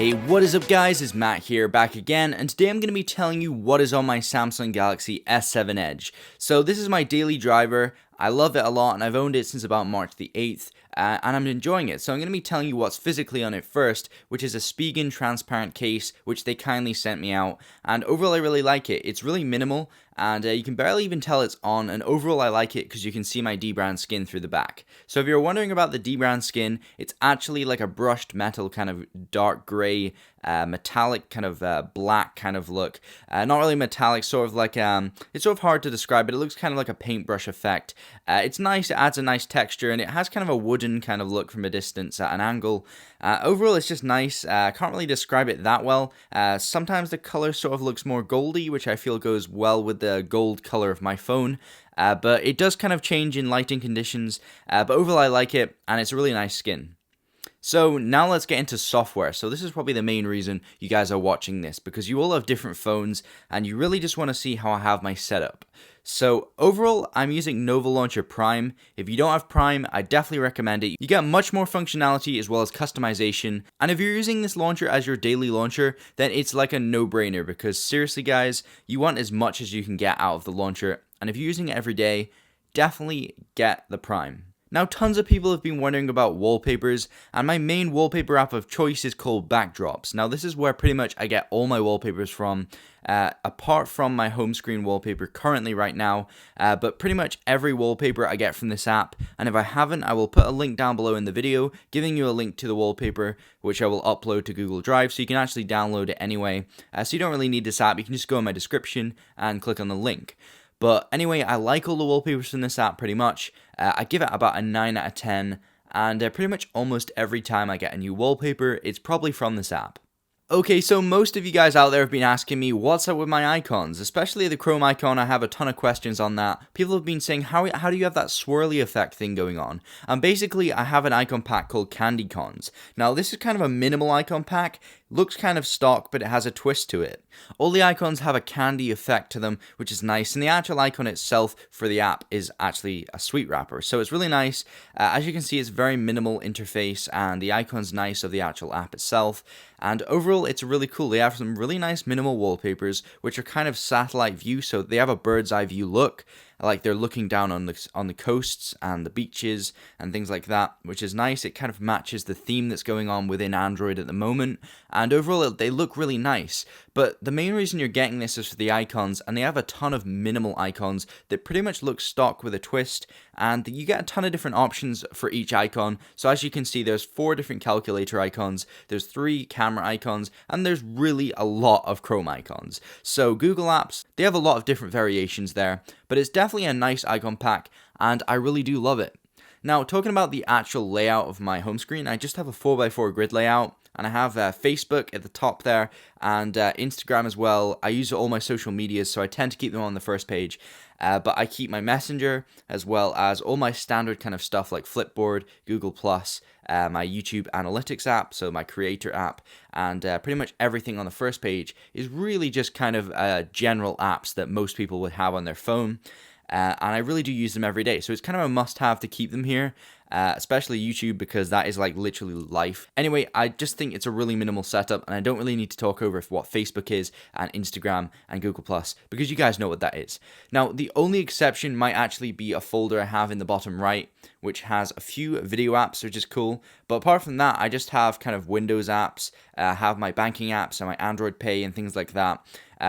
Hey, what is up guys, it's Matt here, back again, and today I'm going to be telling you what is on my Samsung Galaxy S7 Edge. So this is my daily driver. I love it a lot and I've owned it since about March the 8th and I'm enjoying it. So I'm going to be telling you what's physically on it first, which is a Spigen transparent case, which they kindly sent me out. And overall I really like it. It's really minimal and you can barely even tell it's on, and overall I like it because you can see my D-brand skin through the back. So if you're wondering about the D-brand skin, it's actually like a brushed metal kind of dark grey, metallic kind of black kind of look. Not really metallic, sort of like, it's sort of hard to describe, but it looks kind of like a paintbrush effect. It's nice, it adds a nice texture, and it has kind of a wooden kind of look from a distance at an angle. Overall, it's just nice. Can't really describe it that well. Sometimes the color sort of looks more goldy, which I feel goes well with the gold color of my phone. But it does kind of change in lighting conditions. But overall, I like it, and it's a really nice skin. So now let's get into software. So this is probably the main reason you guys are watching this, because you all have different phones and you really just want to see how I have my setup. So overall, I'm using Nova Launcher Prime. If you don't have Prime, I definitely recommend it. You get much more functionality as well as customization. And if you're using this launcher as your daily launcher, then it's like a no-brainer, because seriously guys, you want as much as you can get out of the launcher. And if you're using it every day, definitely get the Prime. Now, tons of people have been wondering about wallpapers, and my main wallpaper app of choice is called Backdrops. Now, this is where pretty much I get all my wallpapers from, apart from my home screen wallpaper currently right now, but pretty much every wallpaper I get from this app, and if I haven't, I will put a link down below in the video, giving you a link to the wallpaper, which I will upload to Google Drive, so you can actually download it anyway. So you don't really need this app, you can just go in my description and click on the link. But anyway, I like all the wallpapers from this app pretty much. I give it about a 9 out of 10, and pretty much almost every time I get a new wallpaper, it's probably from this app. Okay, so most of you guys out there have been asking me what's up with my icons, especially the Chrome icon. I have a ton of questions on that. People have been saying, how do you have that swirly effect thing going on? And basically, I have an icon pack called Candy Cons. Now, this is kind of a minimal icon pack. Looks kind of stock, but it has a twist to it. All the icons have a candy effect to them, which is nice, and the actual icon itself for the app is actually a sweet wrapper, so it's really nice. As you can see, it's very minimal interface, and the icon's nice of the actual app itself, and overall, it's really cool. They have some really nice minimal wallpapers, which are kind of satellite view, so they have a bird's eye view look, like they're looking down on the coasts and the beaches and things like that, which is nice. It kind of matches the theme that's going on within Android at the moment, and overall they look really nice. But the main reason you're getting this is for the icons, and they have a ton of minimal icons that pretty much look stock with a twist, and you get a ton of different options for each icon. So as you can see, there's 4 different calculator icons, there's 3 camera icons, and there's really a lot of Chrome icons. So Google Apps, they have a lot of different variations there, but it's definitely a nice icon pack, and I really do love it. Now, talking about the actual layout of my home screen, I just have a 4x4 grid layout, and I have Facebook at the top there, and Instagram as well. I use all my social medias, so I tend to keep them on the first page. But I keep my Messenger, as well as all my standard kind of stuff like Flipboard, Google+, my YouTube Analytics app, so my Creator app, and pretty much everything on the first page is really just kind of general apps that most people would have on their phone. And I really do use them every day, so it's kind of a must-have to keep them here, especially YouTube, because that is like literally life. Anyway, I just think it's a really minimal setup, and I don't really need to talk over what Facebook is and Instagram and Google+, because you guys know what that is. Now, the only exception might actually be a folder I have in the bottom right, which has a few video apps, which is cool. But apart from that, I just have kind of Windows apps, have my banking apps and my Android Pay and things like that,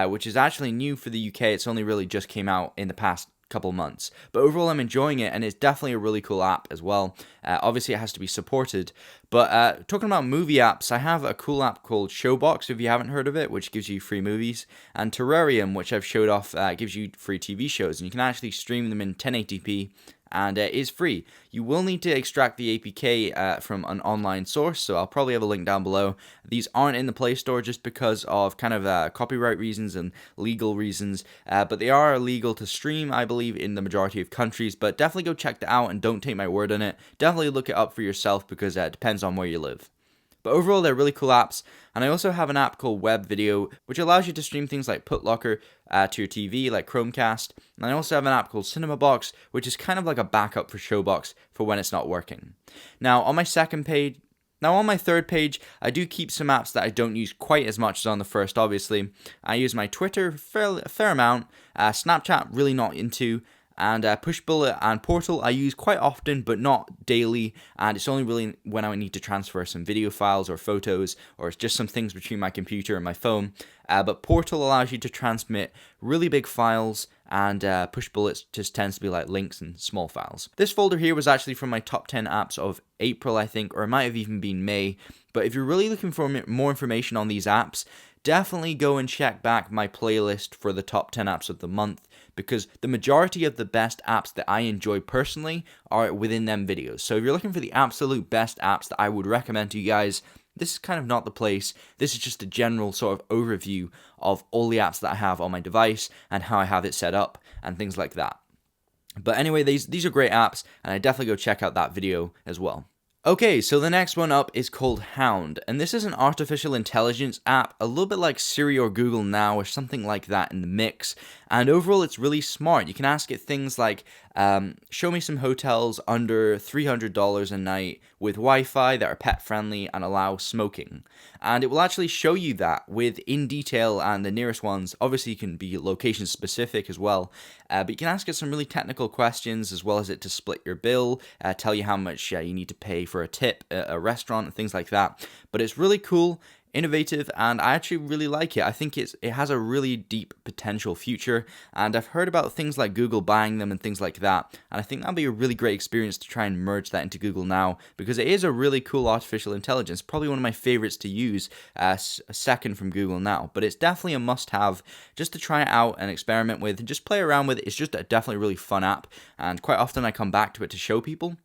which is actually new for the UK. It's only really just came out in the past couple months, but overall I'm enjoying it, and it's definitely a really cool app as well. Obviously it has to be supported, but talking about movie apps, I have a cool app called Showbox, if you haven't heard of it, which gives you free movies, and Terrarium, which I've showed off, gives you free TV shows, and you can actually stream them in 1080p, and it is free. You will need to extract the APK from an online source, so I'll probably have a link down below. These aren't in the Play Store just because of kind of copyright reasons and legal reasons, but they are illegal to stream, I believe, in the majority of countries. But definitely go check that out, and don't take my word on it. Definitely look it up for yourself, because it depends on where you live. But overall, they're really cool apps, and I also have an app called Web Video, which allows you to stream things like Putlocker to your TV, like Chromecast, and I also have an app called Cinema Box, which is kind of like a backup for Showbox for when it's not working. Now, on my second page, Now on my third page, I do keep some apps that I don't use quite as much as on the first, obviously. I use my Twitter a fair amount, Snapchat really not into, and Pushbullet and Portal I use quite often but not daily, and it's only really when I need to transfer some video files or photos or just some things between my computer and my phone. But Portal allows you to transmit really big files, and Pushbullet just tends to be like links and small files. This folder here was actually from my top 10 apps of April, I think, or it might have even been May. But if you're really looking for more information on these apps, definitely go and check back my playlist for the top 10 apps of the month, because the majority of the best apps that I enjoy personally are within them videos. So if you're looking for the absolute best apps that I would recommend to you guys, this is kind of not the place. This is just a general sort of overview of all the apps that I have on my device and how I have it set up and things like that. But anyway, these are great apps, and I definitely go check out that video as well. Okay, so the next one up is called Hound, and this is an artificial intelligence app, a little bit like Siri or Google Now or something like that in the mix, and overall it's really smart. You can ask it things like, show me some hotels under $300 a night with Wi-Fi that are pet friendly and allow smoking, and it will actually show you that with in detail, and the nearest ones obviously can be location specific as well, but you can ask it some really technical questions as well as it to split your bill, tell you how much you need to pay for a tip at a restaurant and things like that. But it's really cool, innovative, and I actually really like it. I think it has a really deep potential future, and I've heard about things like Google buying them and things like that, and I think that'll be a really great experience to try and merge that into Google Now, because it is a really cool artificial intelligence, probably one of my favorites to use, second from Google Now, but it's definitely a must-have just to try it out and experiment with and just play around with it. It's just a definitely really fun app, and quite often I come back to it to show people.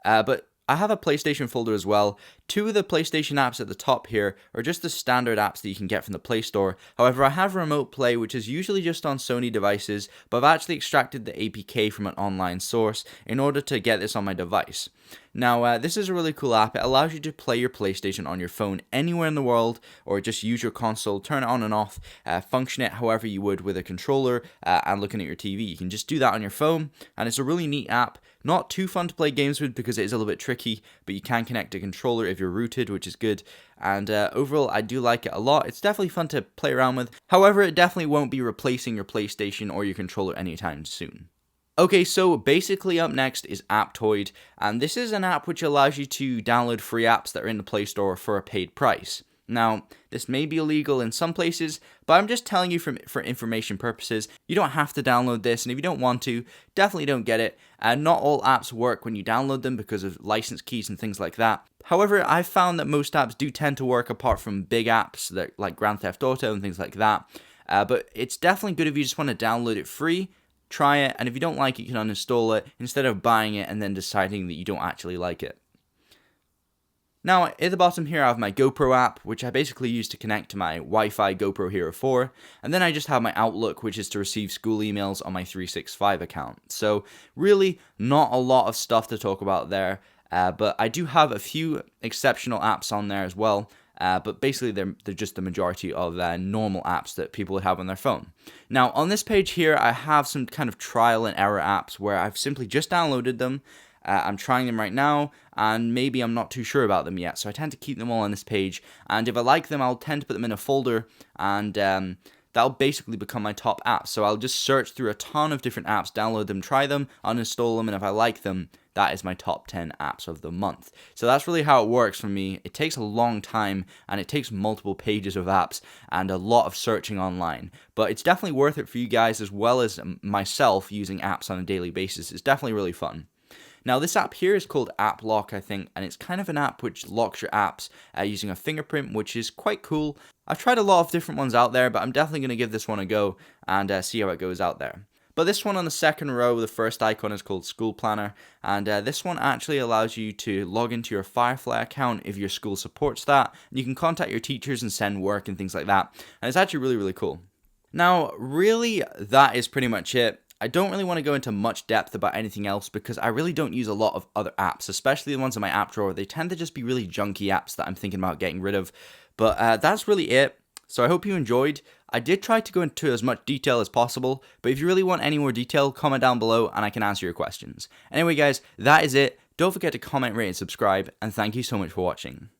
But I have a PlayStation folder as well. Two of the PlayStation apps at the top here are just the standard apps that you can get from the Play Store. However, I have Remote Play, which is usually just on Sony devices, but I've actually extracted the APK from an online source in order to get this on my device. Now, this is a really cool app. It allows you to play your PlayStation on your phone anywhere in the world, or just use your console, turn it on and off, function it however you would with a controller and looking at your TV. You can just do that on your phone, and it's a really neat app. Not too fun to play games with because it is a little bit tricky, but you can connect a controller if you're rooted, which is good. And overall, I do like it a lot. It's definitely fun to play around with. However, it definitely won't be replacing your PlayStation or your controller anytime soon. Okay, so basically up next is Aptoid, and this is an app which allows you to download free apps that are in the Play Store for a paid price. Now, this may be illegal in some places, but I'm just telling you for information purposes. You don't have to download this, and if you don't want to, definitely don't get it. Not all apps work when you download them because of license keys and things like that. However, I've found that most apps do tend to work apart from big apps that like Grand Theft Auto and things like that. But it's definitely good if you just want to download it free. Try it, and if you don't like it, you can uninstall it instead of buying it and then deciding that you don't actually like it. Now, at the bottom here, I have my GoPro app, which I basically use to connect to my Wi-Fi GoPro Hero 4, and then I just have my Outlook, which is to receive school emails on my 365 account. So, really, not a lot of stuff to talk about there, but I do have a few exceptional apps on there as well. But basically, they're just the majority of normal apps that people would have on their phone. Now, on this page here, I have some kind of trial and error apps where I've simply just downloaded them. I'm trying them right now, and maybe I'm not too sure about them yet, so I tend to keep them all on this page. And if I like them, I'll tend to put them in a folder, and that'll basically become my top apps. So I'll just search through a ton of different apps, download them, try them, uninstall them, and if I like them, that is my top 10 apps of the month. So that's really how it works for me. It takes a long time, and it takes multiple pages of apps and a lot of searching online. But it's definitely worth it for you guys as well as myself using apps on a daily basis. It's definitely really fun. Now, this app here is called App Lock, I think, and it's kind of an app which locks your apps using a fingerprint, which is quite cool. I've tried a lot of different ones out there, but I'm definitely going to give this one a go and see how it goes out there. But this one on the second row, the first icon is called School Planner, and this one actually allows you to log into your Firefly account if your school supports that. You can contact your teachers and send work and things like that, and it's actually really, really cool. Now, really, that is pretty much it. I don't really want to go into much depth about anything else because I really don't use a lot of other apps, especially the ones in my app drawer. They tend to just be really junky apps that I'm thinking about getting rid of. But that's really it. So I hope you enjoyed. I did try to go into as much detail as possible, but if you really want any more detail, comment down below and I can answer your questions. Anyway guys, that is it. Don't forget to comment, rate, and subscribe, and thank you so much for watching.